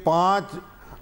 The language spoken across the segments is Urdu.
5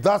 10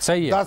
10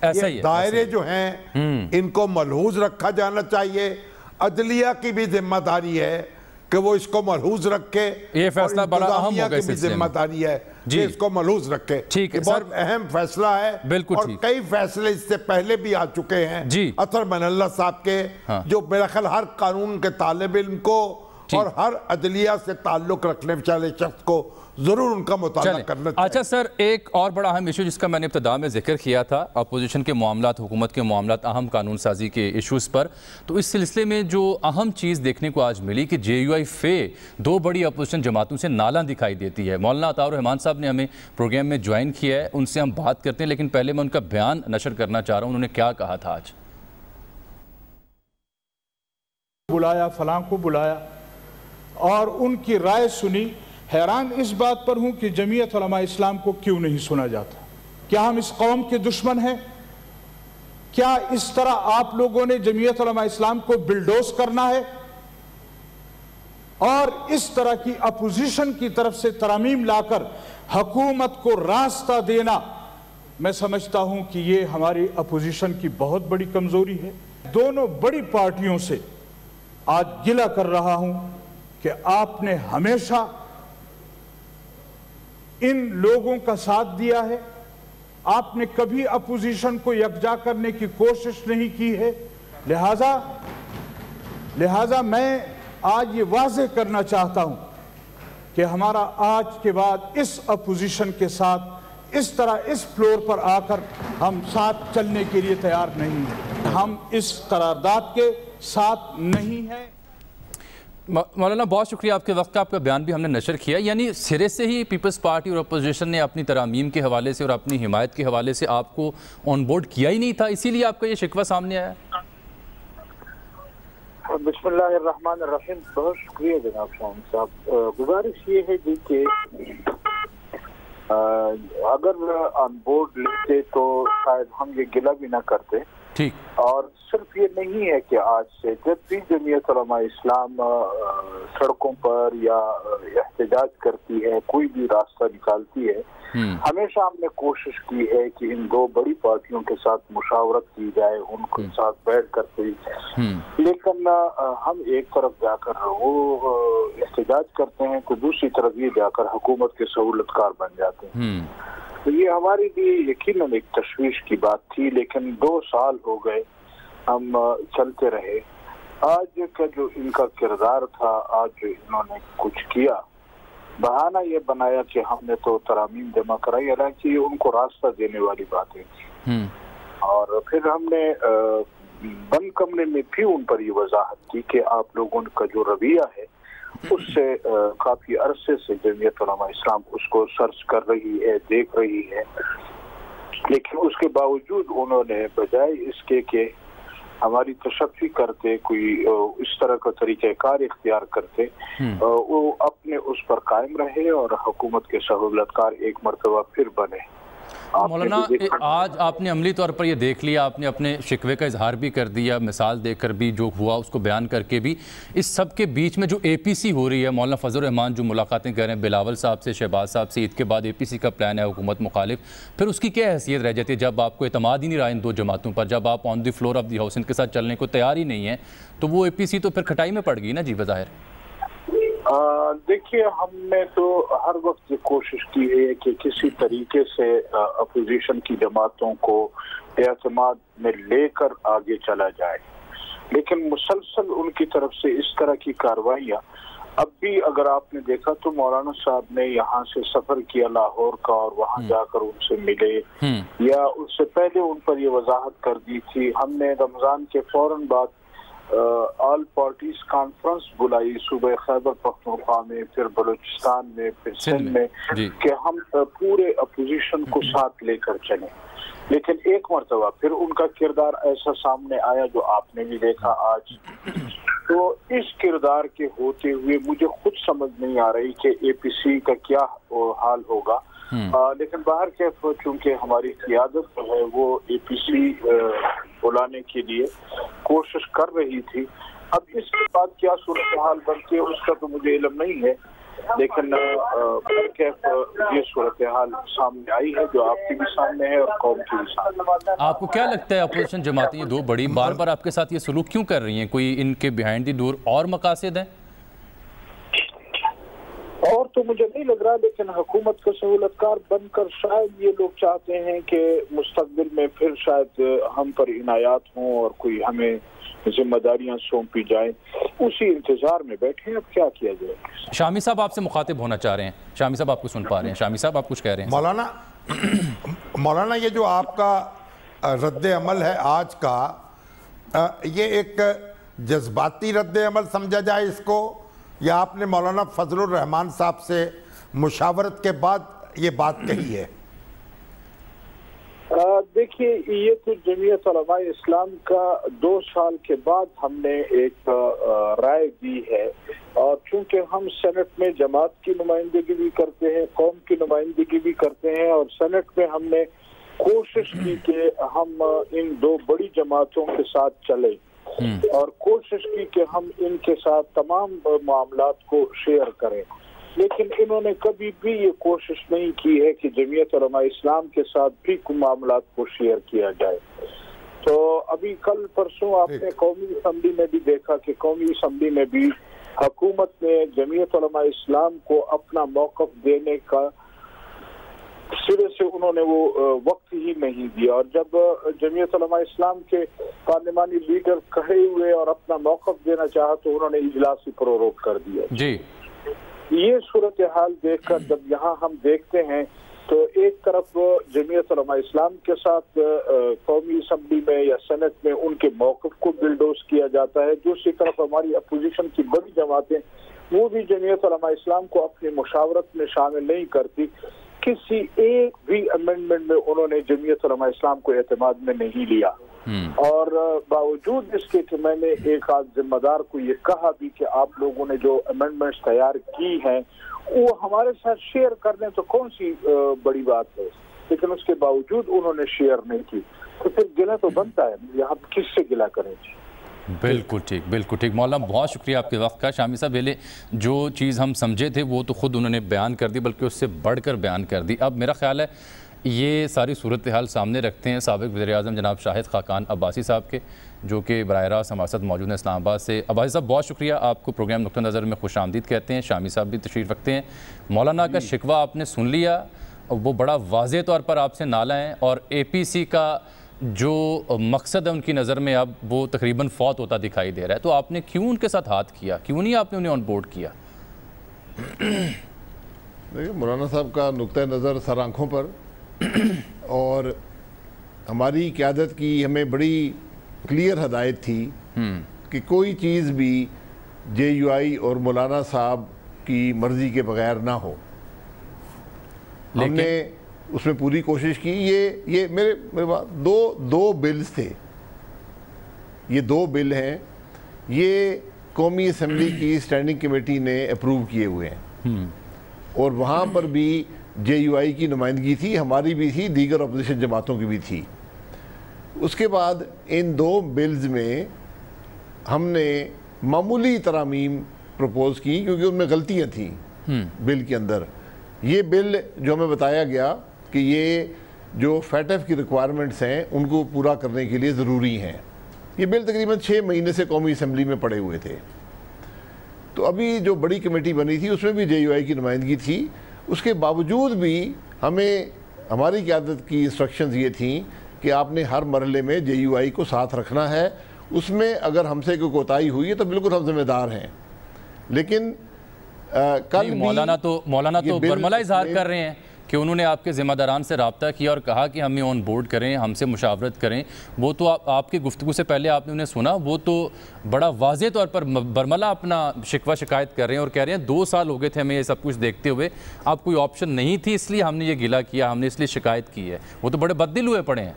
ایسا ہی یہ ہے، دائرے جو ہیں ان کو ملحوظ رکھا جانا چاہیے. عدلیہ کی بھی ذمہ داری ہے کہ وہ اس کو ملحوظ رکھے, یہ فیصلہ اور بڑا اہم انتظامیہ ہوگا کی اس بھی سلسلے ذمہ میں. داری ہے جی. کہ اس کو ملحوظ رکھے. ٹھیک ہے یہ بہت اہم فیصلہ ہے, بالکل اور ٹھیک. کئی فیصلے اس سے پہلے بھی آ چکے ہیں جی. اطہر من اللہ صاحب کے, جو میرا خیال ہر قانون کے طالب علم کو اور ہر عدلیہ سے تعلق رکھنے والے شخص کو ضرور ان کا مطالعہ کرنا چاہیے. اچھا سر, ایک اور بڑا اہم ایشو جس کا میں نے ابتدا میں ذکر کیا تھا, اپوزیشن کے معاملات, حکومت کے معاملات, اہم قانون سازی کے ایشوز پر, تو اس سلسلے میں جو اہم چیز دیکھنے کو آج ملی کہ جے یو آئی فے دو بڑی اپوزیشن جماعتوں سے نالاں دکھائی دیتی ہے. مولانا عطاء الرحمان صاحب نے ہمیں پروگرام میں جوائن کیا ہے, ان سے ہم بات کرتے ہیں, لیکن پہلے میں ان کا بیان نشر کرنا چاہ رہا ہوں. انہوں نے کیا کہا تھا آج؟ بلایا, فلاں کو بلایا اور ان کی رائے سنی. حیران اس بات پر ہوں کہ جمعیت علماء اسلام کو کیوں نہیں سنا جاتا. کیا ہم اس قوم کے دشمن ہیں؟ کیا اس طرح آپ لوگوں نے جمعیت علماء اسلام کو بلڈوز کرنا ہے اور اس طرح کی اپوزیشن کی طرف سے ترامیم لا کر حکومت کو راستہ دینا؟ میں سمجھتا ہوں کہ یہ ہماری اپوزیشن کی بہت بڑی کمزوری ہے. دونوں بڑی پارٹیوں سے آج گلہ کر رہا ہوں کہ آپ نے ہمیشہ ان لوگوں کا ساتھ دیا ہے, آپ نے کبھی اپوزیشن کو یکجا کرنے کی کوشش نہیں کی ہے. لہذا میں آج یہ واضح کرنا چاہتا ہوں کہ ہمارا آج کے بعد اس اپوزیشن کے ساتھ اس طرح اس فلور پر آ کر ہم ساتھ چلنے کے لیے تیار نہیں ہیں. ہم اس قرارداد کے ساتھ نہیں ہیں. مولانا بہت شکریہ آپ کے وقت کا, آپ کا بیان بھی ہم نے نشر کیا. یعنی سرے سے ہی پیپلز پارٹی اور اپوزیشن نے اپنی ترامیم کے حوالے سے اور اپنی حمایت کے حوالے سے آپ کو آن بورڈ کیا ہی نہیں تھا, اسی لیے آپ کا یہ شکوہ سامنے آیا؟ بسم اللہ الرحمن الرحیم. بہت شکریہ جناب شاہین صاحب. گزارش یہ ہے جی کہ اگر آن بورڈ لیتے تو شاید ہم یہ گلہ بھی نہ کرتے. ٹھیک. اور صرف یہ نہیں ہے کہ آج سے جب بھی جمعیت علماء اسلام سڑکوں پر یا احتجاج کرتی ہے, کوئی بھی راستہ نکالتی ہے, ہمیشہ ہم نے کوشش کی ہے کہ ان دو بڑی پارٹیوں کے ساتھ مشاورت کی جائے, ان کے ساتھ بیٹھ کر کوئی, لیکن ہم ایک طرف جا کر وہ احتجاج کرتے ہیں تو دوسری طرف یہ جا کر حکومت کے سہولت کار بن جاتے ہیں. تو یہ ہماری بھی یقیناً ایک تشویش کی بات تھی, لیکن 2 سال ہو گئے ہم چلتے رہے. آج کا جو ان کا کردار تھا, آج جو انہوں نے کچھ کیا, بہانہ یہ بنایا کہ ہم نے تو ترامیم جمع کرائی, حالانکہ یہ ان کو راستہ دینے والی باتیں تھی. اور پھر ہم نے بند کمرے میں بھی ان پر یہ وضاحت کی کہ آپ لوگوں کا جو رویہ ہے اس سے کافی عرصے سے جمعیت علماء اسلام اس کو سرچ کر رہی ہے, دیکھ رہی ہے, لیکن اس کے باوجود انہوں نے بجائے اس کے کہ ہماری تشفی کرتے, کوئی اس طرح کا طریقہ کار اختیار کرتے, وہ اپنے اس پر قائم رہے اور حکومت کے سہولت کار ایک مرتبہ پھر بنے. مولانا آج آپ نے عملی طور پر یہ دیکھ لیا, آپ نے اپنے شکوے کا اظہار بھی کر دیا, مثال دے کر بھی, جو ہوا اس کو بیان کر کے بھی. اس سب کے بیچ میں جو اے پی سی ہو رہی ہے, مولانا فضل الرحمان جو ملاقاتیں کر رہے ہیں بلاول صاحب سے, شہباز صاحب سے, عید کے بعد اے پی سی کا پلان ہے حکومت مخالف, پھر اس کی کیا حیثیت رہ جاتی ہے جب آپ کو اعتماد ہی نہیں رہا ان دو جماعتوں پر, جب آپ آن دی فلور آف دی ہاؤس ان کے ساتھ چلنے کو تیار ہی نہیں ہیں, تو وہ اے پی سی تو پھر کھٹائی میں پڑ گئی نا جی بظاہر. دیکھیے, ہم نے تو ہر وقت یہ کوشش کی ہے کہ کسی طریقے سے اپوزیشن کی جماعتوں کو اعتماد میں لے کر آگے چلا جائے, لیکن مسلسل ان کی طرف سے اس طرح کی کارروائیاں. اب بھی اگر آپ نے دیکھا تو مولانا صاحب نے یہاں سے سفر کیا لاہور کا اور وہاں جا کر ان سے ملے, یا اس سے پہلے ان پر یہ وضاحت کر دی تھی. ہم نے رمضان کے فوراً بعد آل پارٹیز کانفرنس بلائی صوبہ خیبر پختونخوا میں, پھر بلوچستان میں, پھر سندھ میں, کہ ہم پورے اپوزیشن کو ساتھ لے کر چلیں. لیکن ایک مرتبہ پھر ان کا کردار ایسا سامنے آیا جو آپ نے بھی دیکھا آج. تو اس کردار کے ہوتے ہوئے مجھے خود سمجھ نہیں آ رہی کہ اے پی سی کا کیا حال ہوگا, لیکن باہر کے چونکہ ہماری قیادت جو ہے وہ اے پی سی بلانے کے لیے کوشش کر رہی تھی. اب اس کے بعد کیا صورتحال بنتی ہے اس کا تو مجھے علم نہیں ہے, لیکن یہ صورتحال سامنے آئی ہے جو آپ کی بھی سامنے ہے اور قوم کی بھی سامنے ہے۔ آپ کو کیا لگتا ہے اپوزیشن جماعتیں یہ دو بڑی بار بار آپ کے ساتھ یہ سلوک کیوں کر رہی ہیں؟ کوئی ان کے بیہائنڈ دی ڈور اور مقاصد ہیں؟ اور تو مجھے نہیں لگ رہا، لیکن حکومت کا سہولت کار بن کر شاید یہ لوگ چاہتے ہیں کہ مستقبل میں پھر شاید ہم پر عنایات ہوں اور کوئی ہمیں ذمہ داریاں سونپی جائیں، اسی انتظار میں بیٹھے ہیں۔ اب کیا کیا جائے؟ شامی صاحب آپ سے مخاطب ہونا چاہ رہے ہیں، شامی صاحب آپ کو سن پا رہے ہیں، شامی صاحب آپ کچھ کہہ رہے ہیں؟ مولانا یہ جو آپ کا رد عمل ہے آج کا، یہ ایک جذباتی رد عمل سمجھا جائے اس کو، یا آپ نے مولانا فضل الرحمان صاحب سے مشاورت کے بعد یہ بات کہی ہے؟ دیکھیے، یہ تو جمعیت علماء اسلام کا 2 سال کے بعد ہم نے ایک رائے دی ہے، اور چونکہ ہم سینٹ میں جماعت کی نمائندگی بھی کرتے ہیں، قوم کی نمائندگی بھی کرتے ہیں، اور سینٹ میں ہم نے کوشش کی کہ ہم ان 2 بڑی جماعتوں کے ساتھ چلیں اور کوشش کی کہ ہم ان کے ساتھ تمام معاملات کو شیئر کریں، لیکن انہوں نے کبھی بھی یہ کوشش نہیں کی ہے کہ جمعیت علماء اسلام کے ساتھ بھی معاملات کو شیئر کیا جائے۔ تو ابھی کل پرسوں آپ نے قومی اسمبلی میں بھی دیکھا کہ قومی اسمبلی میں بھی حکومت نے جمعیت علماء اسلام کو اپنا موقف دینے کا سرے سے انہوں نے وہ وقت ہی نہیں دیا، اور جب جمعیت علماء اسلام کے پارلیمانی لیڈر کھڑے ہوئے اور اپنا موقف دینا چاہا تو انہوں نے اجلاس ہی پروروک کر دیا۔ جی، یہ صورتحال دیکھ کر جب یہاں ہم دیکھتے ہیں تو ایک طرف جمعیت علماء اسلام کے ساتھ قومی اسمبلی میں یا سینٹ میں ان کے موقف کو بلڈوز کیا جاتا ہے، دوسری طرف ہماری اپوزیشن کی بڑی جماعتیں وہ بھی جمعیت علماء اسلام کو اپنی مشاورت میں شامل نہیں کرتی، کسی ایک بھی امینڈمنٹ میں انہوں نے جمعیت علماء اسلام کو اعتماد میں نہیں لیا، اور باوجود اس کے کہ میں نے ایک آدھ ذمہ دار کو یہ کہا بھی کہ آپ لوگوں نے جو امینڈمنٹس تیار کی ہیں وہ ہمارے ساتھ شیئر کر دیں تو کون سی بڑی بات ہے، لیکن اس کے باوجود انہوں نے شیئر نہیں کی، تو پھر گلہ تو بنتا ہے، یہاں کس سے گلہ کریں گے؟ بالکل ٹھیک، بالکل ٹھیک مولانا، بہت شکریہ آپ کے وقت کا۔ شامی صاحب پہلے جو چیز ہم سمجھے تھے وہ تو خود انہوں نے بیان کر دی، بلکہ اس سے بڑھ کر بیان کر دی۔ اب میرا خیال ہے یہ ساری صورتحال سامنے رکھتے ہیں سابق وزیر اعظم جناب شاہد خاقان عباسی صاحب کے، جو کہ براہ راست ہمارے ساتھ موجود ہیں اسلام آباد سے۔ عباسی صاحب بہت شکریہ، آپ کو پروگرام نقطہ نظر میں خوش آمدید کہتے ہیں۔ شامی صاحب بھی تشریف رکھتے ہیں۔ مولانا کا شکوہ آپ نے سن لیا، وہ بڑا واضح طور پر آپ سے نالا ہیں، اور اے پی سی کا جو مقصد ہے ان کی نظر میں اب وہ تقریباً فوت ہوتا دکھائی دے رہا ہے، تو آپ نے کیوں ان کے ساتھ ہاتھ کیا؟ کیوں نہیں آپ نے انہیں آن بورڈ کیا؟ دیکھیں، مولانا صاحب کا نقطہ نظر سر آنکھوں پر، اور ہماری قیادت کی ہمیں بڑی کلیئر ہدایت تھی کہ کوئی چیز بھی جے یو آئی اور مولانا صاحب کی مرضی کے بغیر نہ ہو۔ ہم نے اس میں پوری کوشش کی۔ یہ میرے دو بلز تھے، یہ 2 بل ہیں، یہ قومی اسمبلی کی اسٹینڈنگ کمیٹی نے اپروو کیے ہوئے ہیں، اور وہاں پر بھی جے یو آئی کی نمائندگی تھی، ہماری بھی تھی، دیگر اپوزیشن جماعتوں کی بھی تھی۔ اس کے بعد ان 2 بلز میں ہم نے معمولی ترامیم پروپوز کی، کیونکہ ان میں غلطیاں تھیں بل کے اندر۔ یہ بل جو ہمیں بتایا گیا کہ یہ جو فیٹ ایف کی ریکوائرمنٹس ہیں ان کو پورا کرنے کے لیے ضروری ہیں، یہ بل تقریباً 6 مہینے سے قومی اسمبلی میں پڑے ہوئے تھے۔ تو ابھی جو بڑی کمیٹی بنی تھی اس میں بھی جے یو آئی کی نمائندگی تھی، اس کے باوجود بھی ہماری قیادت کی انسٹرکشنز یہ تھیں کہ آپ نے ہر مرحلے میں جے یو آئی کو ساتھ رکھنا ہے، اس میں اگر ہم سے کوئی کوتاہی ہوئی ہے تو بالکل ہم ذمہ دار ہیں۔ لیکن کل مولانا تو برملا اظہار کر رہے ہیں کہ انہوں نے آپ کے ذمہ داران سے رابطہ کیا اور کہا کہ ہمیں آن بورڈ کریں، ہم سے مشاورت کریں۔ وہ تو آپ کی گفتگو سے پہلے آپ نے انہیں سنا، وہ تو بڑا واضح طور پر برملا اپنا شکوہ شکایت کر رہے ہیں اور کہہ رہے ہیں 2 سال ہو گئے تھے ہمیں یہ سب کچھ دیکھتے ہوئے، اب کوئی آپشن نہیں تھی اس لیے ہم نے یہ گلہ کیا، ہم نے اس لیے شکایت کی ہے۔ وہ تو بڑے بددل ہوئے پڑے ہیں۔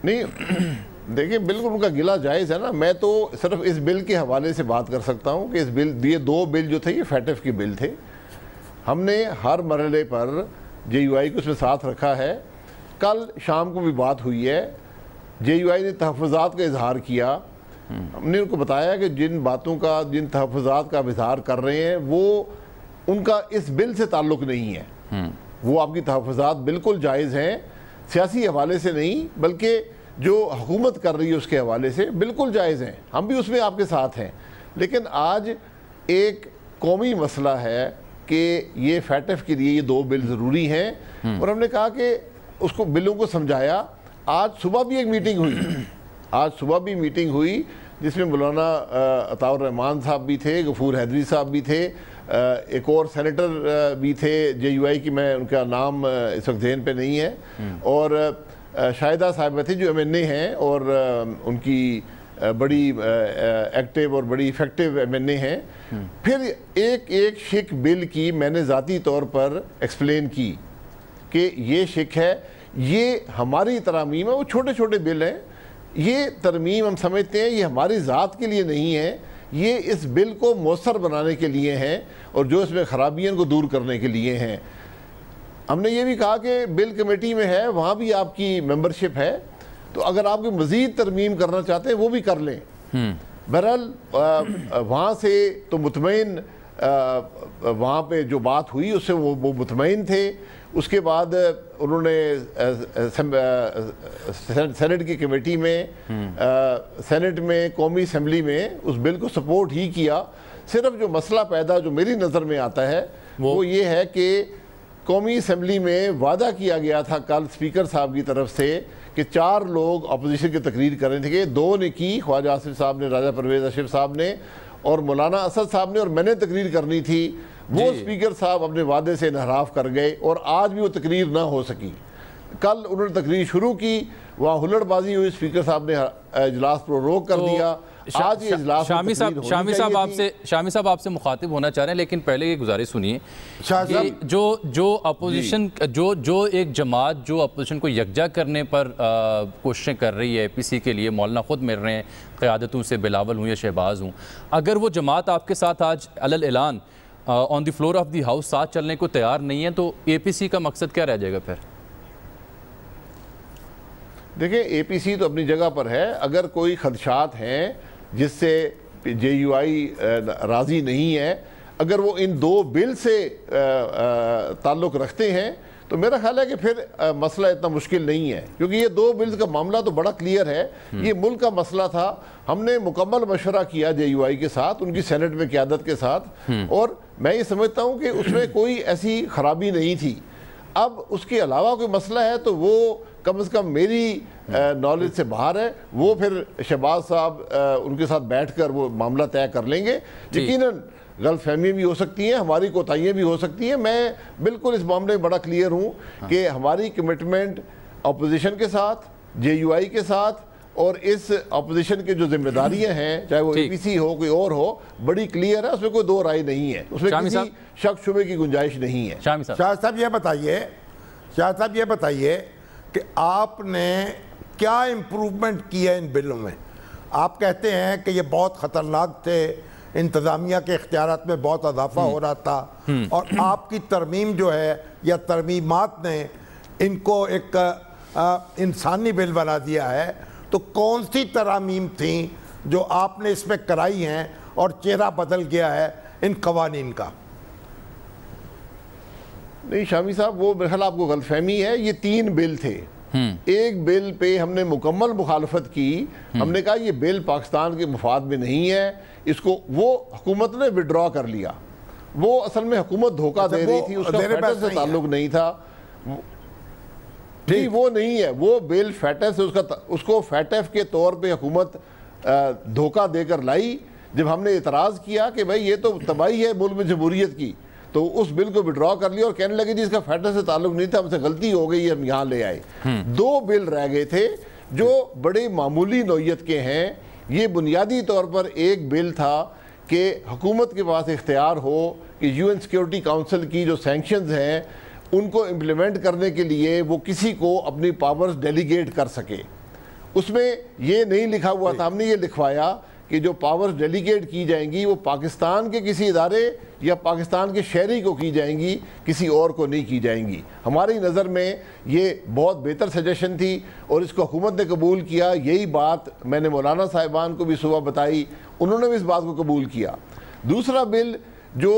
نہیں دیکھیں، بالکل ان کا گلہ جائز ہے نا، میں تو صرف اس بل کے حوالے سے بات کر سکتا ہوں کہ یہ 2 بل جو تھے یہ فیٹ ایف کے بل تھے، ہم نے ہر مرحلے پر جے یو آئی کو اس میں ساتھ رکھا ہے۔ کل شام کو بھی بات ہوئی ہے، جے یو آئی نے تحفظات کا اظہار کیا، ہم نے ان کو بتایا کہ جن تحفظات کا اظہار کر رہے ہیں وہ ان کا اس بل سے تعلق نہیں ہے. وہ آپ کی تحفظات بالکل جائز ہیں, سیاسی حوالے سے نہیں بلکہ جو حکومت کر رہی ہے اس کے حوالے سے بالکل جائز ہیں, ہم بھی اس میں آپ کے ساتھ ہیں. لیکن آج ایک قومی مسئلہ ہے کہ یہ فیٹف کے لیے یہ 2 بل ضروری ہیں, اور ہم نے کہا کہ اس کو بلوں کو سمجھایا. آج صبح بھی ایک میٹنگ ہوئی جس میں مولانا عطاء الرحمان صاحب بھی تھے, غفور حیدری صاحب بھی تھے, ایک اور سینیٹر بھی تھے JUI کی, میں ان کا نام اس وقت ذہن پہ نہیں ہے, اور شاہدہ صاحبہ تھی جو MNA ہیں اور ان کی بڑی ایکٹیو اور بڑی ایفیکٹیو MNA ہیں. پھر ایک شک بل کی میں نے ذاتی طور پر ایکسپلین کی کہ یہ شک ہے, یہ ہماری ترامیم ہے, وہ چھوٹے چھوٹے بل ہیں, یہ ترمیم ہم سمجھتے ہیں یہ ہماری ذات کے لیے نہیں ہے, یہ اس بل کو مؤثر بنانے کے لیے ہیں اور جو اس میں خرابیاں کو دور کرنے کے لیے ہیں. ہم نے یہ بھی کہا کہ بل کمیٹی میں ہے, وہاں بھی آپ کی ممبرشپ ہے, تو اگر آپ کو مزید ترمیم کرنا چاہتے ہیں وہ بھی کر لیں. بہرحال وہاں سے تو مطمئن, وہاں پہ جو بات ہوئی اس سے وہ مطمئن تھے. اس کے بعد انہوں نے سینٹ کی کمیٹی میں, سینٹ میں, قومی اسمبلی میں اس بل کو سپورٹ ہی کیا. صرف جو مسئلہ پیدا جو میری نظر میں آتا ہے وہ یہ ہے کہ قومی اسمبلی میں وعدہ کیا گیا تھا کل اسپیکر صاحب کی طرف سے کہ 4 لوگ اپوزیشن کی تقریر کرنے تھے, 2 نے کی, خواجہ آصف صاحب نے, راجہ پرویز اشرف صاحب نے اور مولانا اسد صاحب نے, اور میں نے تقریر کرنی تھی. وہ اسپیکر صاحب اپنے وعدے سے انحراف کر گئے اور آج بھی وہ تقریر نہ ہو سکی. کل انہوں نے تقریر شروع کی, وہاں ہلڑ بازی ہوئی, اسپیکر صاحب نے اجلاس پروروگ کر دیا. آج یہ اجلاس شامی صاحب آپ سے مخاطب ہونا چاہ رہے ہیں, لیکن پہلے یہ گزارش سنیے کہ جو اپوزیشن جو ایک جماعت جو اپوزیشن کو یکجا کرنے پر کوششیں کر رہی ہے APC کے لیے, مولانا خود مل رہے ہیں قیادتوں سے, بلاول ہوں یا شہباز ہوں, اگر وہ جماعت آپ کے ساتھ آج علل اعلان آن دی فلور آف دی ہاؤس ساتھ چلنے کو تیار نہیں ہے تو APC کا مقصد کیا رہ جائے گا پھر؟ دیکھیں APC تو اپنی جگہ پر ہے. اگر کوئی خدشات ہیں جس سے JUI راضی نہیں ہے, اگر وہ ان 2 بل سے تعلق رکھتے ہیں تو میرا خیال ہے کہ پھر مسئلہ اتنا مشکل نہیں ہے, کیونکہ یہ 2 بلز کا معاملہ تو بڑا کلیئر ہے. یہ ملک کا مسئلہ تھا, ہم نے مکمل مشورہ کیا JUI کے ساتھ, ان کی سینٹ میں قیادت کے ساتھ, اور میں یہ سمجھتا ہوں کہ اس میں کوئی ایسی خرابی نہیں تھی. اب اس کے علاوہ کوئی مسئلہ ہے تو وہ کم از کم میری نالج سے باہر ہے, وہ پھر شہباز صاحب ان کے ساتھ بیٹھ کر وہ معاملہ طے کر لیں گے. یقیناً غلط فہمیاں بھی ہو سکتی ہیں, ہماری کوتاہیاں بھی ہو سکتی ہیں. میں بالکل اس معاملے میں بڑا کلیئر ہوں کہ ہماری کمٹمنٹ اپوزیشن کے ساتھ, JUI کے ساتھ, اور اس اپوزیشن کے جو ذمہ داریاں ہیں چاہے وہ APC ہو کوئی اور ہو, بڑی کلیئر ہے, اس میں کوئی 2 رائے نہیں ہے, اس میں کسی شک شبے کی گنجائش نہیں ہے. شاہ صاحب یہ بتائیے کہ آپ نے کیا امپروومنٹ کی ہے ان بلوں میں؟ آپ کہتے ہیں کہ یہ بہت خطرناک تھے, انتظامیہ کے اختیارات میں بہت اضافہ ہو رہا تھا, اور آپ کی ترمیم جو ہے یا ترمیمات نے ان کو ایک انسانی بل بنا دیا ہے. تو کون سی ترامیم تھیں جو آپ نے اس میں کرائی ہیں اور چہرہ بدل گیا ہے ان قوانین کا؟ نہیں شامی صاحب, وہ بہرحال آپ کو غلط فہمی ہے. یہ 3 بل تھے. ایک بل پہ ہم نے مکمل مخالفت کی, ہم نے کہا یہ بل پاکستان کے مفاد میں نہیں ہے, اس کو وہ حکومت نے وڈرا کر لیا. وہ اصل میں حکومت دھوکہ دے رہی تھی, اس کا فیٹف سے تعلق نہیں تھا. نہیں وہ نہیں ہے, وہ بل فیٹف سے, اس کو فیٹف کے طور پہ حکومت دھوکہ دے کر لائی. جب ہم نے اعتراض کیا کہ بھائی یہ تو تباہی ہے ملک میں جمہوریت کی, تو اس بل کو وڈرا کر لیا اور کہنے لگے جی اس کا فیٹر سے تعلق نہیں تھا, ہم سے غلطی ہو گئی, ہم یہاں لے آئے. 2 بل رہ گئے تھے جو بڑے معمولی نوعیت کے ہیں. یہ بنیادی طور پر ایک بل تھا کہ حکومت کے پاس اختیار ہو کہ UN سیکیورٹی کاؤنسل کی جو سینکشنز ہیں ان کو امپلیمنٹ کرنے کے لیے وہ کسی کو اپنی پاورز ڈیلیگیٹ کر سکے. اس میں یہ نہیں لکھا ہوا تھا, ہم نے یہ لکھوایا کہ جو پاورز ڈیلیگیٹ کی جائیں گی وہ پاکستان کے کسی ادارے یا پاکستان کے شہری کو کی جائیں گی, کسی اور کو نہیں کی جائیں گی. ہماری نظر میں یہ بہت بہتر سجیشن تھی اور اس کو حکومت نے قبول کیا. یہی بات میں نے مولانا صاحبان کو بھی صبح بتائی, انہوں نے بھی اس بات کو قبول کیا. دوسرا بل جو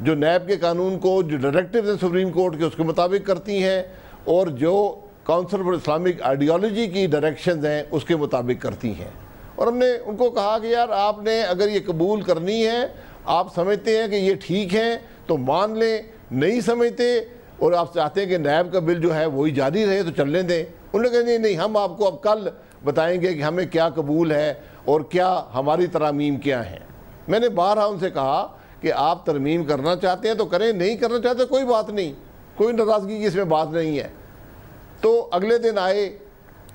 جو نیب کے قانون کو جو ڈائریکٹیوز ہیں سپریم کورٹ کے اس کے مطابق کرتی ہیں اور جو کونسل فار اسلامک آئیڈیالوجی کی ڈائریکشنز ہیں اس کے مطابق کرتی ہیں. اور ہم نے ان کو کہا کہ یار آپ نے اگر یہ قبول کرنی ہے, آپ سمجھتے ہیں کہ یہ ٹھیک ہیں تو مان لیں, نہیں سمجھتے اور آپ چاہتے ہیں کہ نیب کا بل جو ہے وہی جاری رہے تو چلنے دیں. انہوں نے کہا نہیں ہم آپ کو اب کل بتائیں گے کہ ہمیں کیا قبول ہے اور کیا ہماری ترامیم کیا ہیں. میں نے بارہا ان سے کہا کہ آپ ترمیم کرنا چاہتے ہیں تو کریں, نہیں کرنا چاہتے کوئی بات نہیں, کوئی ناراضگی کی اس میں بات نہیں ہے. تو اگلے دن آئے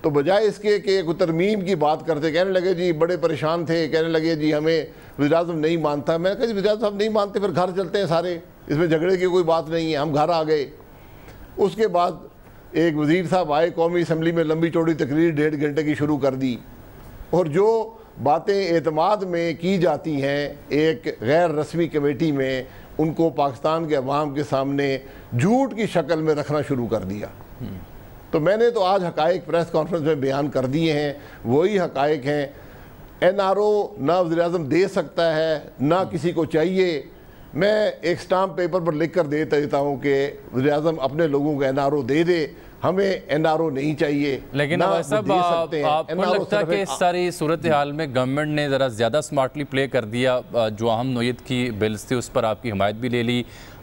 تو بجائے اس کے کہ کوئی ترمیم کی بات کرتے کہنے لگے جی بڑے پریشان تھے, کہنے لگے جی ہمیں وزیر اعظم نہیں مانتا. میں نے کہا جی وزیر اعظم نہیں مانتے پھر گھر چلتے ہیں سارے, اس میں جھگڑے کی کوئی بات نہیں ہے. ہم گھر آ گئے. اس کے بعد ایک وزیر صاحب آئے, قومی اسمبلی میں لمبی چوڑی تقریر 1.5 گھنٹے کی شروع کر دی, اور جو باتیں اعتماد میں کی جاتی ہیں ایک غیر رسمی کمیٹی میں, ان کو پاکستان کے عوام کے سامنے جھوٹ کی شکل میں رکھنا شروع کر دیا. تو میں نے تو آج حقائق پریس کانفرنس میں بیان کر دیے ہیں, وہی حقائق ہیں. این آر او نہ وزیر اعظم دے سکتا ہے نہ کسی کو چاہیے. میں ایک سٹامپ پیپر پر لکھ کر دیتا ہوں کہ وزیر اعظم اپنے لوگوں کو این آر او دے دے, ہمیں این آر او نہیں چاہیے. لیکن صاحب آپ کو لگتا ہے کہ اس ساری صورتحال میں گورنمنٹ نے ذرا زیادہ سمارٹلی پلے کر دیا, جو اہم نوعیت کی بلز تھے اس پر آپ کی حمایت بھی لے لی,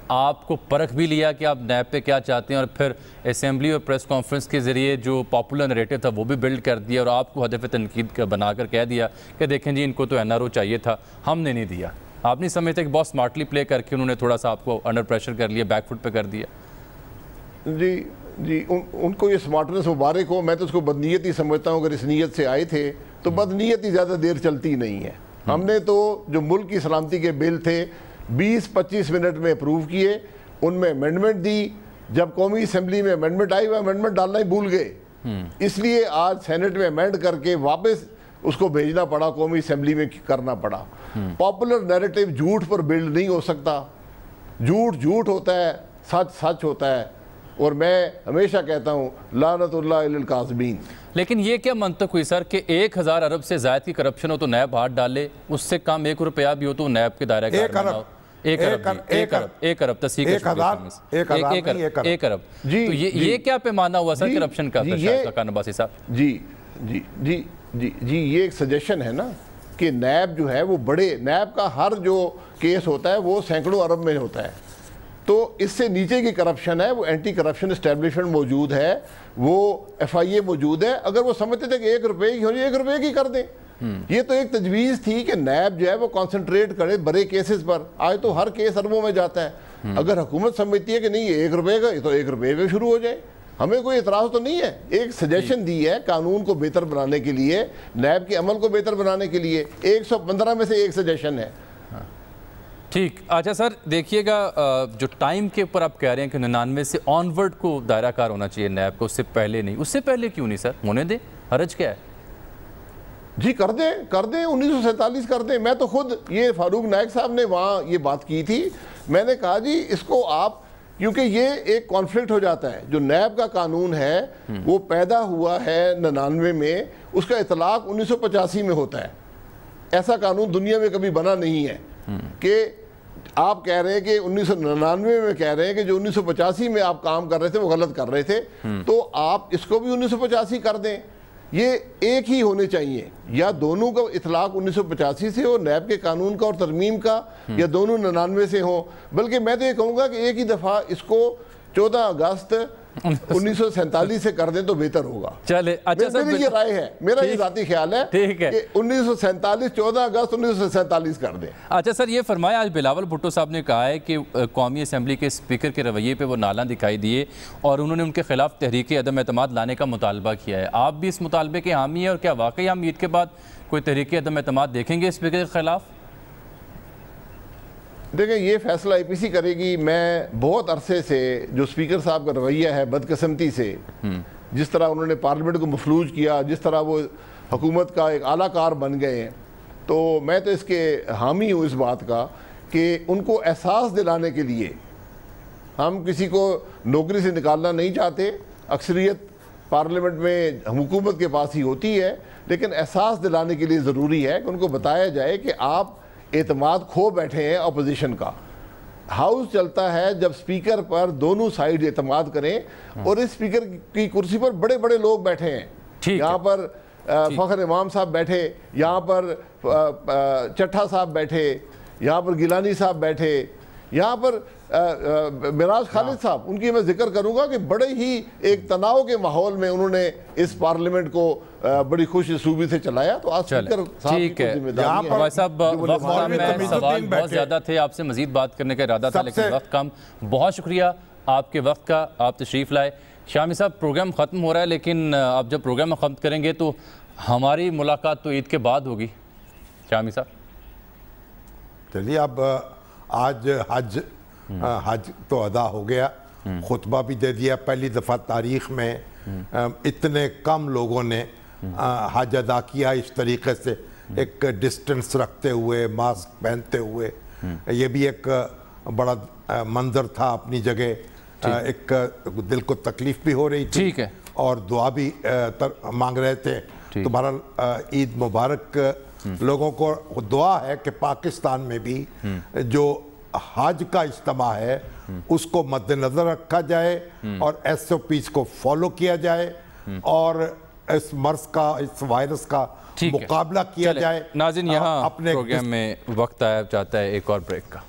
آپ کو پرکھ بھی لیا کہ آپ نیب پہ کیا چاہتے ہیں, اور پھر اسمبلی اور پریس کانفرنس کے ذریعے جو پاپولر نریٹو تھا وہ بھی بلڈ کر دیا, اور آپ کو ہدف تنقید بنا کر کہہ دیا کہ دیکھیں جی ان کو تو این آر او چاہیے تھا, ہم نے نہیں دیا. آپ نہیں سمجھتے کہ بہت سمارٹلی پلے کر کے انہوں نے تھوڑا سا آپ کو انڈر پریشر کر لیا, بیک فٹ پہ کر دیا؟ جی ان کو یہ سمارٹنس مبارک ہو. میں تو اس کو بدنیتی سمجھتا ہوں. اگر اس نیت سے آئے تھے تو بدنیتی زیادہ دیر چلتی نہیں ہے. ہم نے تو جو ملک کی سلامتی کے بل تھے 20-25 منٹ میں اپروو کیے, ان میں امینڈمنٹ دی. جب قومی اسمبلی میں امینڈمنٹ آئی وہ امینڈمنٹ ڈالنا ہی بھول گئے, اس لیے آج سینٹ میں امینڈ کر کے واپس اس کو بھیجنا پڑا, قومی اسمبلی میں کرنا پڑا. پاپولر نیریٹو جھوٹ پر بلڈ نہیں ہو سکتا. جھوٹ جھوٹ ہوتا ہے, سچ سچ ہوتا ہے, اور میں ہمیشہ کہتا ہوں لعنت اللہ علی الکاذبین. لیکن یہ کیا منطق ہوئی سر کہ 1000 ارب سے زائد کی کرپشن ہو تو نیب ہاتھ ڈالے, اس سے کم 1 روپیہ بھی ہو تو نیب کے دائرہ کار میں ہو؟ 1 ارب تصحیح کا 1 ارب. تو یہ کیا پیمانہ ہوا سر کرپشن کا خان عباسی صاحب؟ جی یہ ایک سجیشن ہے نا کہ نیب جو ہے وہ بڑے, نیب کا ہر جو کیس ہوتا ہے وہ سینکڑوں ارب میں ہوتا ہے. تو اس سے نیچے کی کرپشن ہے, وہ اینٹی کرپشن اسٹیبلشمنٹ موجود ہے, وہ ایف آئی اے موجود ہے. اگر وہ سمجھتے تھے کہ 1 روپے کی ہو جائے 1 روپے کی کر دیں. یہ تو ایک تجویز تھی کہ نیب جو ہے وہ کانسنٹریٹ کرے بڑے کیسز پر. آج تو ہر کیس اربوں میں جاتا ہے. اگر حکومت سمجھتی ہے کہ نہیں یہ 1 روپے کا, تو 1 روپے پہ شروع ہو جائے. ہمیں کوئی اعتراض تو نہیں ہے. ایک سجیشن دی ہے قانون کو بہتر بنانے کے لیے, نیب کے عمل کو بہتر بنانے کے لیے. 115 میں سے ایک سجیشن ہے. ٹھیک. اچھا سر دیکھیے گا, جو ٹائم کے اوپر آپ کہہ رہے ہیں کہ 99 سے آنورڈ کو دائرہ کار ہونا چاہیے نیب کو, اس سے پہلے نہیں, اس سے پہلے کیوں نہیں سر؟ ہونے دیں, حرج کیا ہے؟ جی کر دیں 1947 کر دیں. میں تو خود, یہ فاروق نائک صاحب نے وہاں یہ بات کی تھی, میں نے کہا جی اس کو آپ, کیونکہ یہ ایک کانفلکٹ ہو جاتا ہے. جو نیب کا قانون ہے وہ پیدا ہوا ہے 99 میں, اس کا اطلاق 1985 میں ہوتا ہے. ایسا قانون دنیا میں کبھی بنا نہیں ہے کہ آپ کہہ رہے ہیں کہ 1999 میں کہہ رہے ہیں کہ جو 1985 میں آپ کام کر رہے تھے وہ غلط کر رہے تھے, تو آپ اس کو بھی 1985 کر دیں. یہ ایک ہی ہونے چاہیے, یا دونوں کا اطلاق 1985 سے ہو, نیب کے قانون کا اور ترمیم کا, یا دونوں 99 سے ہوں. بلکہ میں تو یہ کہوں گا کہ ایک ہی دفعہ اس کو 14 اگست 1947 سے کر دیں تو بہتر ہوگا. چلے اچھا سر, میری یہ رائے ہے, میرا یہ ذاتی خیال ہے کہ 1947 14 اگست 1947 کر دیں. اچھا سر یہ فرمایا, آج بلاول بھٹو صاحب نے کہا ہے کہ قومی اسمبلی کے اسپیکر کے رویے پہ وہ نالاں دکھائی دیے اور انہوں نے ان کے خلاف تحریک عدم اعتماد لانے کا مطالبہ کیا ہے. آپ بھی اس مطالبے کے حامی ہیں, اور کیا واقعی ہم عید کے بعد کوئی تحریک عدم اعتماد دیکھیں گے اسپیکر کے خلاف؟ دیکھیں یہ فیصلہ اے پی سی کرے گی. میں بہت عرصے سے جو اسپیکر صاحب کا رویہ ہے بدقسمتی سے, جس طرح انہوں نے پارلیمنٹ کو مفلوج کیا, جس طرح وہ حکومت کا ایک اعلیٰ کار بن گئے ہیں, تو میں تو اس کے حامی ہوں اس بات کا کہ ان کو احساس دلانے کے لیے, ہم کسی کو نوکری سے نکالنا نہیں چاہتے, اکثریت پارلیمنٹ میں حکومت کے پاس ہی ہوتی ہے, لیکن احساس دلانے کے لیے ضروری ہے کہ ان کو بتایا جائے کہ آپ اعتماد کھو بیٹھے ہیں اپوزیشن کا. ہاؤس چلتا ہے جب سپیکر پر دونوں سائیڈ اعتماد کریں اور اس سپیکر کی کرسی پر بڑے بڑے لوگ بیٹھے ہیں. یہاں پر فخر امام صاحب بیٹھے, یہاں پر چٹھا صاحب بیٹھے, یہاں پر گیلانی صاحب بیٹھے, یہاں پر معراج خالد صاحب, ان کی میں ذکر کروں گا کہ بڑے ہی ایک تناؤ کے ماحول میں انہوں نے اس پارلیمنٹ کو بڑی خوش اسلوبی سے چلایا. تو آج سپیکر صاحب کی ذمہ داری ہے. بھائی صاحب وقت میں سوال بہت زیادہ تھے, آپ سے مزید بات کرنے کا ارادہ تھا لیکن وقت کم. بہت شکریہ آپ کے وقت کا, آپ تشریف لائے. شامی صاحب پروگرام ختم ہو رہا ہے لیکن آپ جب پروگرام ختم کریں گے تو ہماری ملاقات تو عید کے بعد ہوگی. شامی صاحب چلیے, اب آج حج تو ادا ہو گیا, خطبہ بھی دے دیا. پہلی دفعہ تاریخ میں اتنے کم لوگوں نے حج ادا کیا اس طریقے سے, ایک ڈسٹنس رکھتے ہوئے, ماسک پہنتے ہوئے. یہ بھی ایک بڑا منظر تھا اپنی جگہ. ایک دل کو تکلیف بھی ہو رہی تھی اور دعا بھی مانگ رہے تھے. تو بہرحال عید مبارک. لوگوں کو دعا ہے کہ پاکستان میں بھی جو حج کا اجتماع ہے اس کو مد نظر رکھا جائے اور ایس او پیز کو فالو کیا جائے اور اس مرض کا, اس وائرس کا مقابلہ کیا جائے. ناظرین یہاں اپنے پروگرام میں وقت آیا چاہتا ہے ایک اور بریک کا.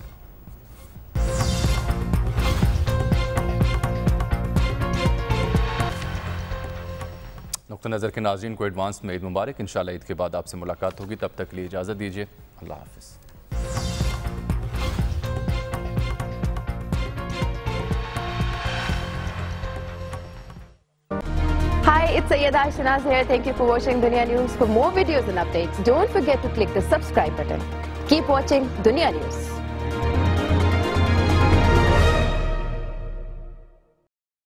نقطہ نظر کے ناظرین کو ایڈوانس میں عید مبارک. انشاءاللہ عید کے بعد آپ سے ملاقات ہوگی, تب تک کے لیے اجازت دیجیے. اللہ حافظ. Hi, it's Sayyeda Shanaz here. Thank you for watching Dunya News. For more videos and updates, don't forget to click the subscribe button. Keep watching Dunya News.